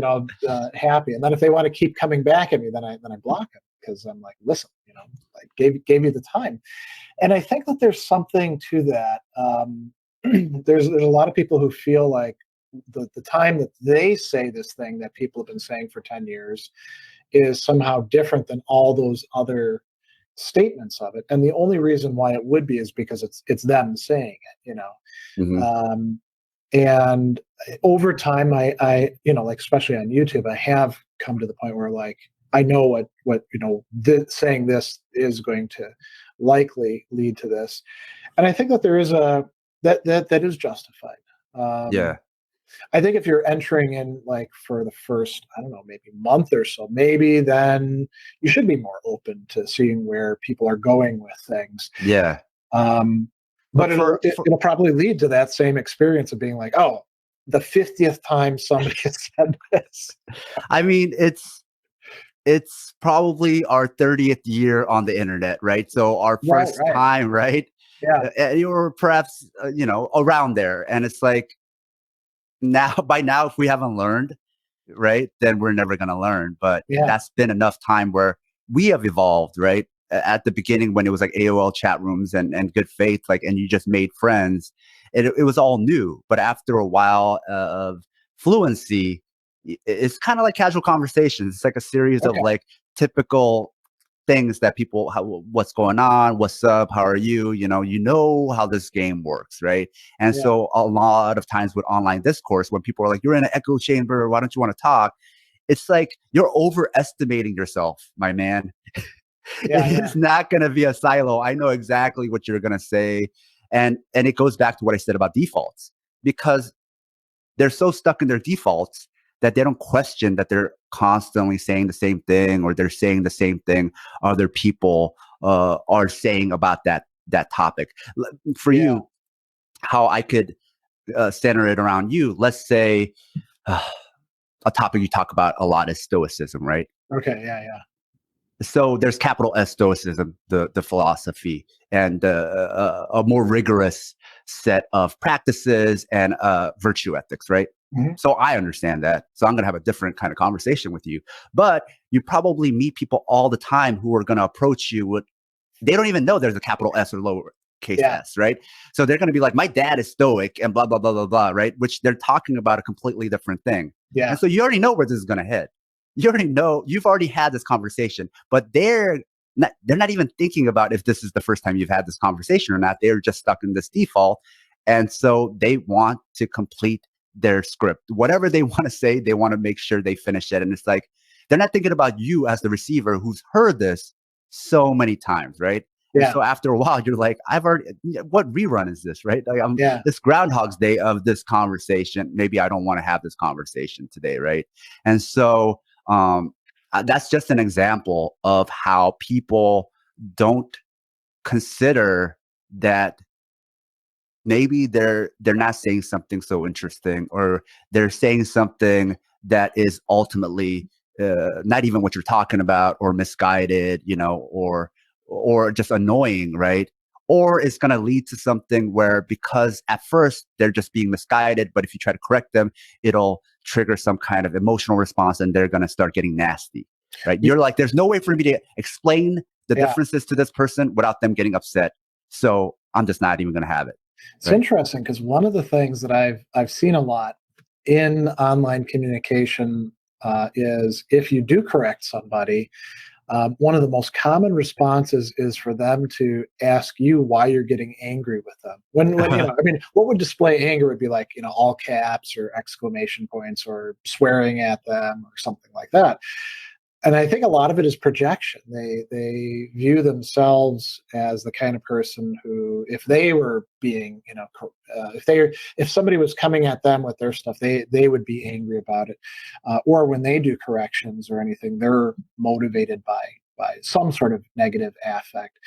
happy. And then if they want to keep coming back at me, then I block them because I'm like, listen, I gave you the time. And I think that there's something to that. There's a lot of people who feel like the time that they say this thing that people have been saying for 10 years is somehow different than all those other statements of it. And the only reason why it would be is because it's them saying it, Mm-hmm. And over time, I like especially on YouTube, I have come to the point where like I know what saying this is going to likely lead to this, and I think that there is that is justified. Yeah. I think if you're entering in like for the first, I don't know, maybe month or so, maybe then you should be more open to seeing where people are going with things. Yeah. But it'll probably lead to that same experience of being like, oh, the 50th time somebody has said this. I mean, it's probably our 30th year on the internet, right? So our first time, right? Yeah. Or perhaps, around there. And it's like, by now, if we haven't learned, right, then we're never going to learn. But that's been enough time where we have evolved, right? At the beginning, when it was like AOL chat rooms and good faith, like, and you just made friends, it was all new. But after a while of fluency, it's kind of like casual conversations. It's like a series of like typical things that people, what's going on, what's up, how are you, you know how this game works, right? And so a lot of times with online discourse, when people are like, you're in an echo chamber, why don't you want to talk, it's like you're overestimating yourself, my man. It's not going to be a silo. I know exactly what you're going to say. And it goes back to what I said about defaults, because they're so stuck in their defaults that they don't question that they're constantly saying the same thing, or they're saying the same thing other people are saying about that topic. For you, how I could center it around you, let's say a topic you talk about a lot is Stoicism, right? Okay, yeah. So there's capital S Stoicism, the philosophy, and a more rigorous set of practices and virtue ethics, right? Mm-hmm. So I understand that. So I'm going to have a different kind of conversation with you. But you probably meet people all the time who are going to approach you with, they don't even know there's a capital S or lowercase s, right? So they're going to be like, my dad is Stoic and blah, blah, blah, blah, blah, right? Which they're talking about a completely different thing. Yeah. And so you already know where this is going to head. You already know, you've already had this conversation, but they're not even thinking about if this is the first time you've had this conversation or not. They're just stuck in this default. And so they want to complete their script. Whatever they want to say, they want to make sure they finish it. And it's like, they're not thinking about you as the receiver who's heard this so many times, right? Yeah. And so after a while, you're like, what rerun is this, right? Like, this Groundhog's Day of this conversation. Maybe I don't want to have this conversation today, right? And so that's just an example of how people don't consider that maybe they're not saying something so interesting, or they're saying something that is ultimately not even what you're talking about, or misguided, or just annoying, right? Or it's going to lead to something where, because at first they're just being misguided, but if you try to correct them, it'll trigger some kind of emotional response, and they're going to start getting nasty, right? You're like, there's no way for me to explain the Yeah. differences to this person without them getting upset, so I'm just not even going to have it. It's interesting, because one of the things that I've seen a lot in online communication is, if you do correct somebody, one of the most common responses is for them to ask you why you're getting angry with them. When I mean, what would display anger would be like, all caps or exclamation points or swearing at them or something like that. And I think a lot of it is projection. They view themselves as the kind of person who, if they were being, if somebody was coming at them with their stuff, they would be angry about it. Or when they do corrections or anything, they're motivated by some sort of negative affect.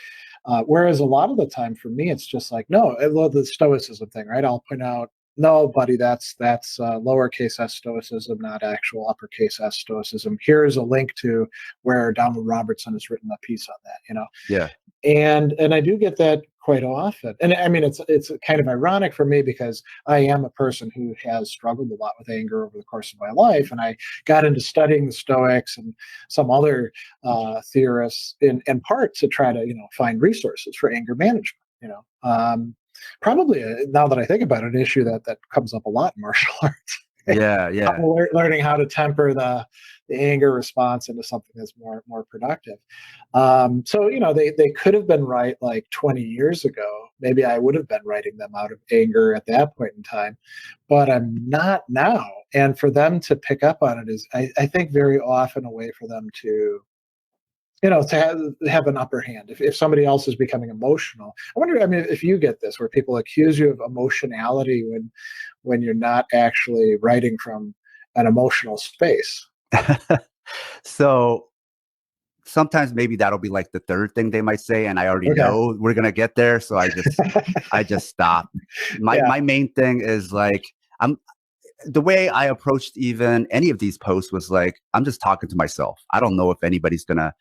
Whereas a lot of the time for me, it's just like, no, I love the Stoicism thing, right? I'll point out, no, buddy, that's lowercase s Stoicism, not actual uppercase s Stoicism. Here's a link to where Donald Robertson has written a piece on that. Yeah. And I do get that quite often. And I mean, it's kind of ironic for me, because I am a person who has struggled a lot with anger over the course of my life, and I got into studying the Stoics and some other theorists in part to try to find resources for anger management. Probably, now that I think about it, an issue that comes up a lot in martial arts. Yeah. Learning how to temper the anger response into something that's more productive. So they could have been right like 20 years ago. Maybe I would have been writing them out of anger at that point in time, but I'm not now. And for them to pick up on it is, I think, very often a way for them to to have an upper hand. If somebody else is becoming emotional, I wonder, I mean, if you get this, where people accuse you of emotionality when you're not actually writing from an emotional space. So sometimes maybe that'll be like the third thing they might say, and I already Okay. know we're gonna get there, so I just stop. My main thing is like, the way I approached even any of these posts was like, I'm just talking to myself. I don't know if anybody's gonna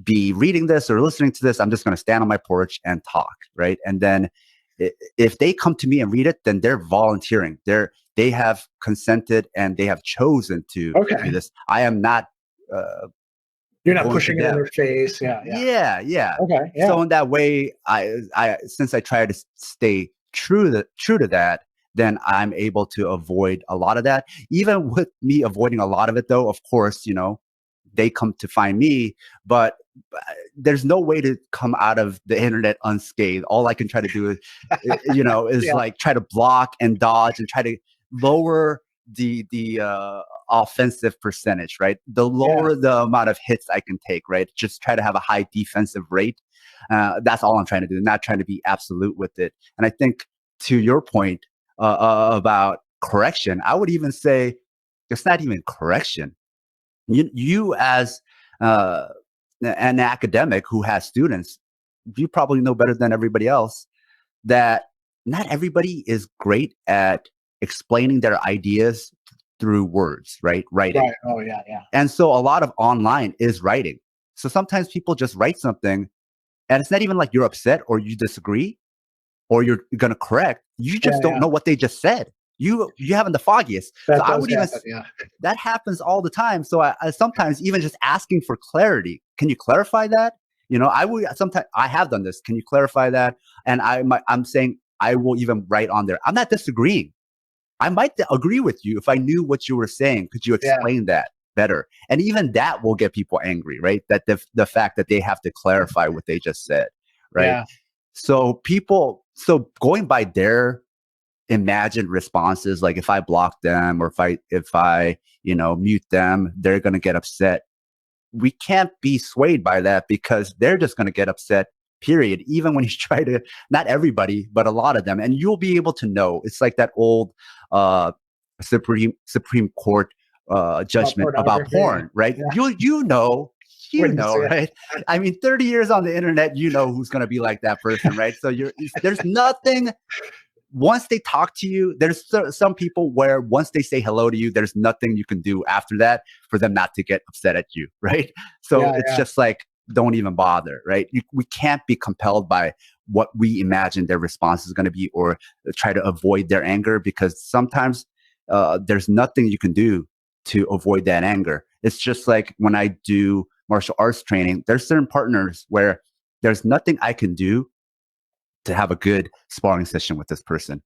be reading this or listening to this. I'm just gonna stand on my porch and talk, right? And then if they come to me and read it, then they're volunteering. They have consented and they have chosen to do this. I am not. You're not pushing it in their face. Yeah. Okay. Yeah. So in that way, I since I try to stay true to that, then I'm able to avoid a lot of that. Even with me avoiding a lot of it, though, of course, they come to find me, but there's no way to come out of the internet unscathed. All I can try to do is like try to block and dodge and try to lower the offensive percentage, right? The lower the amount of hits I can take, right? Just try to have a high defensive rate. That's all I'm trying to do, not trying to be absolute with it. And I think, to your point about correction, I would even say it's not even correction. You as an academic who has students, you probably know better than everybody else that not everybody is great at explaining their ideas through words, right? Writing. Right. Oh, yeah. And so a lot of online is writing. So sometimes people just write something, and it's not even like you're upset or you disagree or you're going to correct. You just don't know what they just said. You haven't the foggiest. That so I would happen, even that happens all the time. So I sometimes even just asking for clarity. Can you clarify that? I would sometimes, I have done this. Can you clarify that? And I'm saying, I will even write on there, I'm not disagreeing. I might agree with you if I knew what you were saying. Could you explain that better? And even that will get people angry, right? That the fact that they have to clarify what they just said, right? Yeah. So going by their imagined responses, like if I block them or if I mute them, they're going to get upset. We can't be swayed by that, because they're just going to get upset, period. Even when you try to, not everybody, but a lot of them, and you'll be able to know. It's like that old Supreme Court judgment about pornography. porn, right? Yeah. You When you see it. right? I mean, 30 years on the internet, you know who's going to be like that person, right? So there's nothing. Once they talk to you, there's some people where once they say hello to you, there's nothing you can do after that for them not to get upset at you, right? So it's just like, don't even bother, right? We can't be compelled by what we imagine their response is going to be or try to avoid their anger, because sometimes there's nothing you can do to avoid that anger. It's just like when I do martial arts training, there's certain partners where there's nothing I can do to have a good sparring session with this person.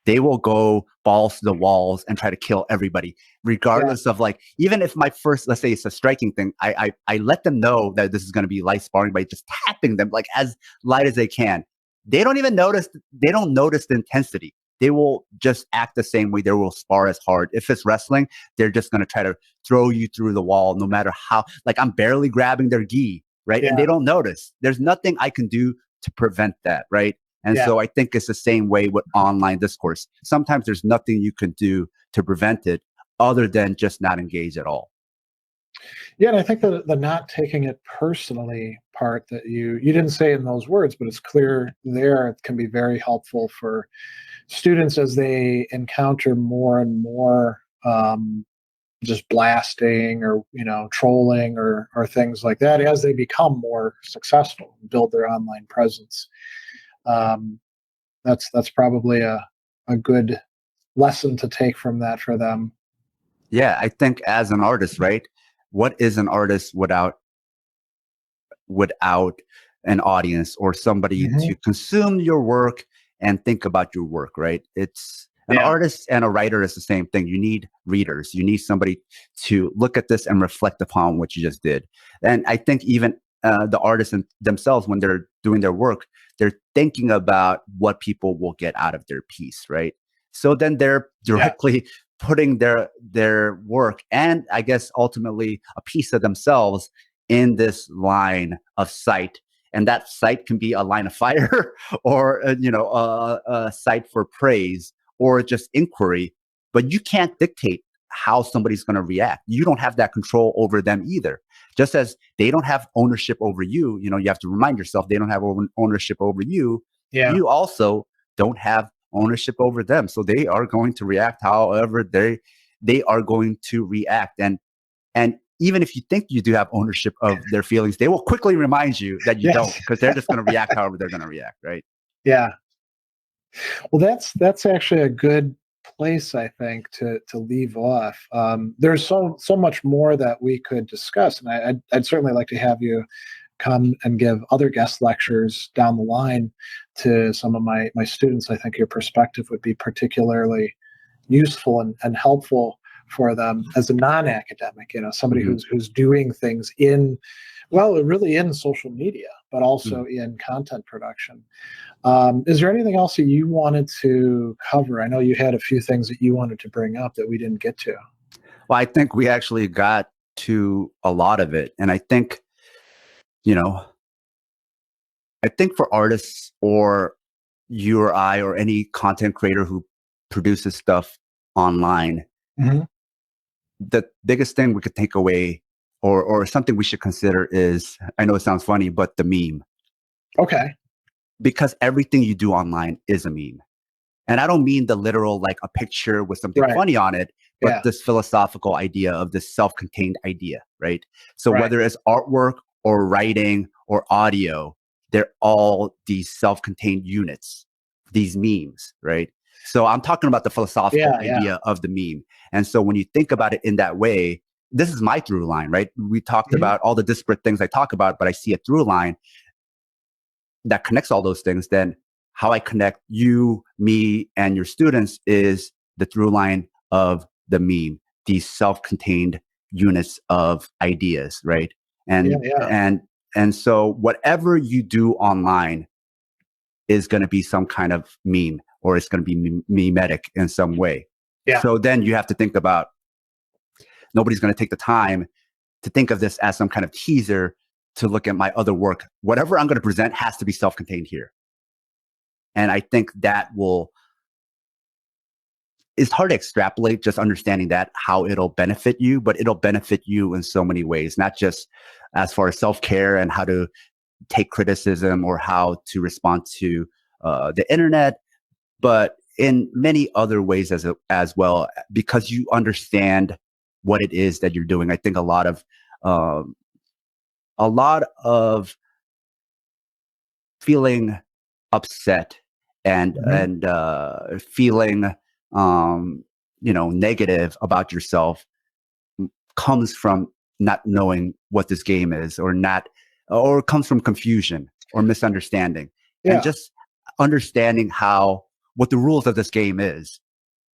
They will go balls to the walls and try to kill everybody, regardless of like, even if my first, let's say it's a striking thing, I let them know that this is going to be light sparring by just tapping them like as light as they can. They don't even notice, they don't notice the intensity. They will just act the same way. They will spar as hard. If it's wrestling, they're just going to try to throw you through the wall, no matter how, like I'm barely grabbing their gi, right? And they don't notice. There's nothing I can do to prevent that, right? And so I think it's the same way with online discourse. Sometimes there's nothing you can do to prevent it other than just not engage at all. Yeah, and I think the not taking it personally part that you didn't say in those words, but it's clear there, it can be very helpful for students as they encounter more and more just blasting or trolling or things like that as they become more successful and build their online presence. That's probably a good lesson to take from that for them. Yeah, I think as an artist, right? What is an artist without an audience or somebody to consume your work and think about your work, right? It's an artist and a writer is the same thing. You need readers. You need somebody to look at this and reflect upon what you just did. And I think even the artists themselves, when they're doing their work, they're thinking about what people will get out of their piece, right? So then they're directly putting their work and I guess ultimately a piece of themselves in this line of sight. And that sight can be a line of fire or, a sight for praise or just inquiry, but you can't dictate how somebody's going to react. You don't have that control over them either. Just as they don't have ownership over you, you have to remind yourself they don't have ownership over you. Yeah. You also don't have ownership over them. So they are going to react however they are going to react. And even if you think you do have ownership of their feelings, they will quickly remind you that you don't, because they're just going to react however they're going to react, right? Yeah. Well, that's actually a good place, I think, to leave off. There's so much more that we could discuss, and I'd certainly like to have you come and give other guest lectures down the line to some of my students. I think your perspective would be particularly useful and helpful for them as a non-academic, somebody who's doing things really in social media, but also in content production. Is there anything else that you wanted to cover? I know you had a few things that you wanted to bring up that we didn't get to. Well, I think we actually got to a lot of it. And I think, for artists or you or I or any content creator who produces stuff online, the biggest thing we could take away or something we should consider is, I know it sounds funny, but the meme. Okay. Because everything you do online is a meme. And I don't mean the literal, like a picture with something funny on it, but this philosophical idea of this self-contained idea, right? So whether it's artwork or writing or audio, they're all these self-contained units, these memes, right? So I'm talking about the philosophical idea of the meme. And so when you think about it in that way, this is my through line, right? We talked about all the disparate things I talk about, but I see a through line that connects all those things. Then how I connect you, me, and your students is the through line of the meme, these self-contained units of ideas, right? And so whatever you do online is going to be some kind of meme, or it's going to be memetic in some way. So then you have to think about, nobody's going to take the time to think of this as some kind of teaser to look at my other work. Whatever I'm going to present has to be self-contained here. And I think that will it's hard to extrapolate just understanding that how it'll benefit you, but it'll benefit you in so many ways, not just as far as self-care and how to take criticism or how to respond to the internet, but in many other ways as well, because you understand what it is that you're doing. I think um, a lot of feeling upset and Mhm. feeling negative about yourself comes from not knowing what this game is, or comes from confusion or misunderstanding, and Yeah. just understanding how what the rules of this game is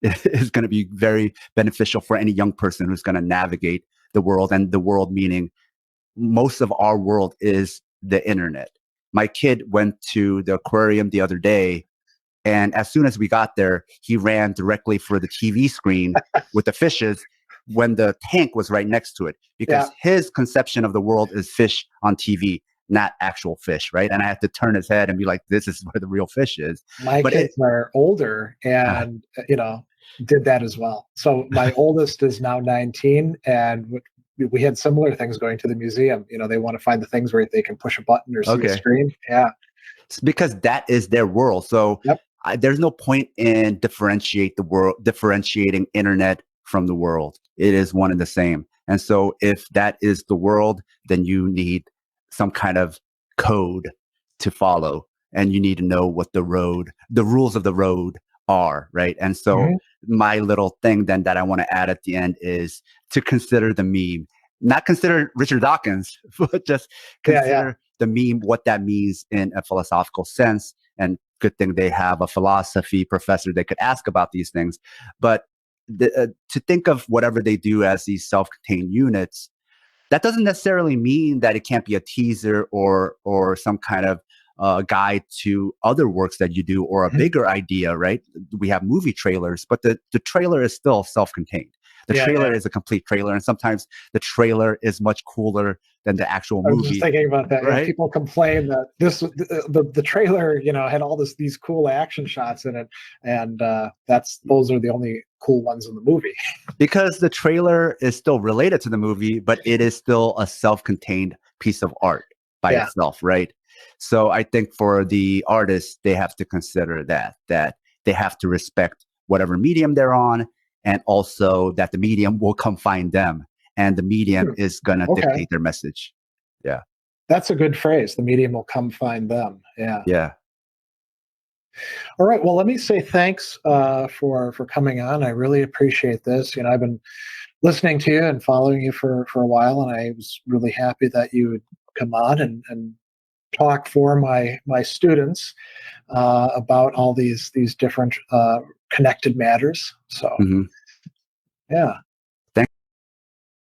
going to be very beneficial for any young person who's going to navigate the world, and the world meaning most of our world is the internet. My kid went to the aquarium the other day, and as soon as we got there, he ran directly for the TV screen with the fishes when the tank was right next to it, Yeah. because his conception of the world is fish on TV, not actual fish, right? And I had to turn his head and be like, this is where the real fish is. My But it, kids are older uh, and, did that as well. So my oldest is now 19, and we had similar things going to the museum. They want to find the things where they can push a button or see a okay. screen. Yeah. It's because that is their world. So Yep. there's no point in differentiating internet from the world. It is one and the same. And so if that is the world, then you need some kind of code to follow, and you need to know what the rules of the road are, right? And so Mhm. my little thing then that I want to add at the end is to consider the meme, not consider Richard Dawkins, but just Yeah. Yeah. consider the meme, what that means in a philosophical sense. And good thing they have a philosophy professor they could ask about these things. But to think of whatever they do as these self-contained units, that doesn't necessarily mean that it can't be a teaser or some kind of guide to other works that you do, or a Mhm. bigger idea, right? We have movie trailers, but the trailer is still self-contained. The Yeah. trailer Yeah. is a complete trailer, and sometimes the trailer is much cooler than the actual I was just movie, thinking about that. Yeah, right? people complain that the trailer, had all these cool action shots in it, and those are the only cool ones in the movie. Because the trailer is still related to the movie, but it is still a self-contained piece of art by Yeah. itself, right? So I think for the artists, they have to consider that they have to respect whatever medium they're on, and also that the medium will come find them, and the medium Hmm. is going to Okay, dictate their message. Yeah. that's a good phrase. The medium will come find them. Yeah. Yeah. All right. Well, let me say thanks for coming on. I really appreciate this. I've been listening to you and following you for a while, and I was really happy that you would come on and talk for my students about all these different connected matters. So Hmm. yeah.